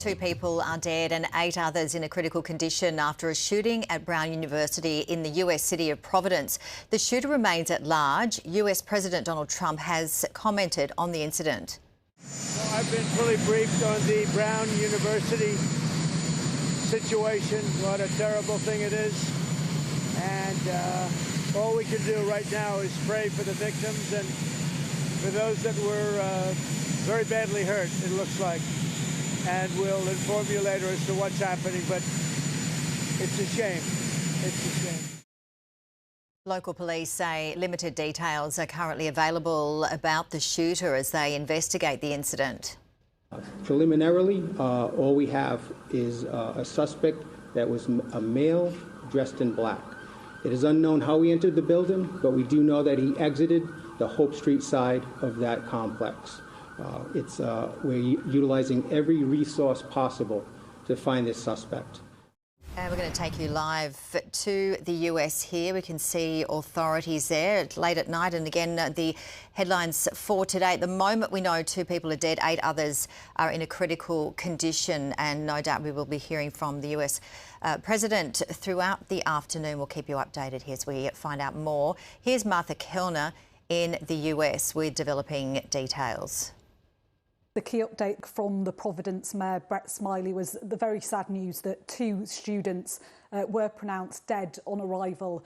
2 people are dead and 8 others in a critical condition after a shooting at Brown University in the US city of Providence. The shooter remains at large. US President Donald Trump has commented on the incident. Well, I've been fully briefed on the Brown University situation, what a terrible thing it is. And all we can do right now is pray for the victims and for those that were very badly hurt, it looks like. And we'll inform you later as to what's happening, but it's a shame. It's a shame. Local police say limited details are currently available about the shooter as they investigate the incident. Preliminarily, all we have is a suspect that was a male dressed in black. It is unknown how he entered the building, but we do know that he exited the Hope Street side of that complex. We're utilizing every resource possible to find this suspect. And we're going to take you live to the US here. We can see authorities there late at night. And again, the headlines for today. At the moment, we know 2 people are dead, 8 others are in a critical condition. And no doubt we will be hearing from the US President throughout the afternoon. We'll keep you updated here as we find out more. Here's Martha Kellner in the US with developing details. The key update from the Providence Mayor, Brett Smiley, was the very sad news that 2 students were pronounced dead on arrival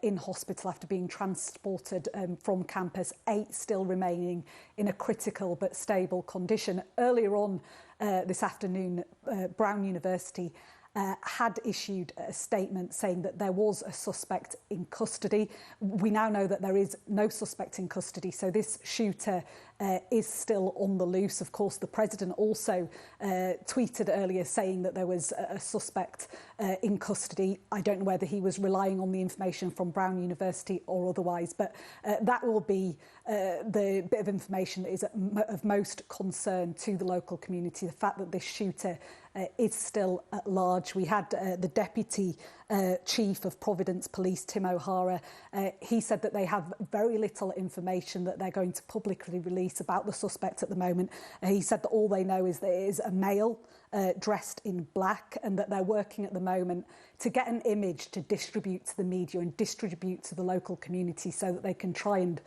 in hospital after being transported from campus, 8 still remaining in a critical but stable condition. Earlier on this afternoon, Brown University had issued a statement saying that there was a suspect in custody. We now know that there is no suspect in custody, so this shooter is still on the loose. Of course, the President also tweeted earlier saying that there was a suspect in custody. I don't know whether he was relying on the information from Brown University or otherwise, but that will be the bit of information that is of most concern to the local community, the fact that this shooter is still at large. We had the Deputy Chief of Providence Police, Tim O'Hara. He said that they have very little information that they're going to publicly release about the suspect at the moment. He said that all they know is that it is a male dressed in black and that they're working at the moment to get an image to distribute to the media and distribute to the local community so that they can try and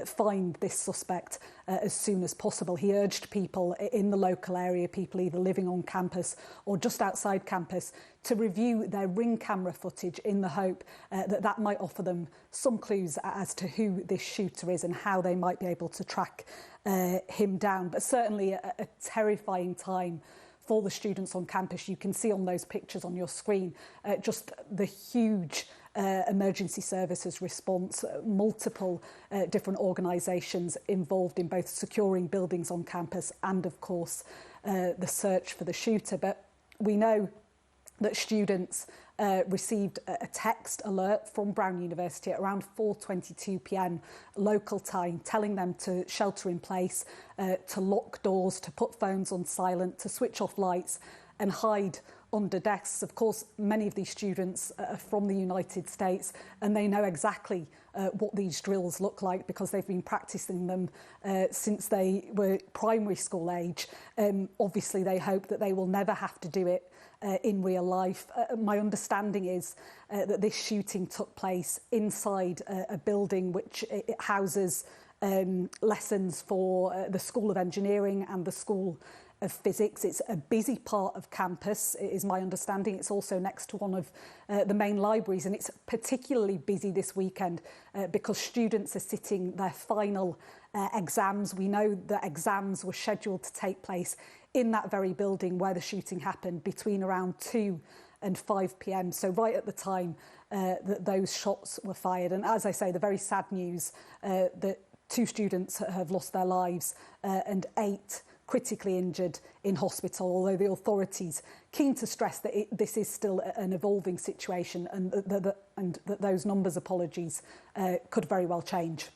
find this suspect as soon as possible. He urged people in the local area, people either living on campus or just outside campus, to review their ring camera footage in the hope that might offer them some clues as to who this shooter is and how they might be able to track him down. But certainly a terrifying time for the students on campus. You can see on those pictures on your screen just the huge emergency services response, multiple different organisations involved in both securing buildings on campus and, of course, the search for the shooter. But we know that students received a text alert from Brown University at around 4:22 p.m. local time, telling them to shelter in place, to lock doors, to put phones on silent, to switch off lights and hide under desks. Of course, many of these students are from the United States and they know exactly what these drills look like because they've been practicing them since they were primary school age. Obviously, they hope that they will never have to do it in real life. My understanding is that this shooting took place inside a building which it houses lessons for the School of Engineering and the School of Physics. It's a busy part of campus, is my understanding. It's also next to one of the main libraries, and it's particularly busy this weekend because students are sitting their final exams. We know that exams were scheduled to take place in that very building where the shooting happened between around 2 and 5 p.m. So right at the time that those shots were fired. And as I say, the very sad news that 2 students have lost their lives and 8 critically injured in hospital, although the authorities keen to stress that this is still an evolving situation and that those numbers, apologies, could very well change.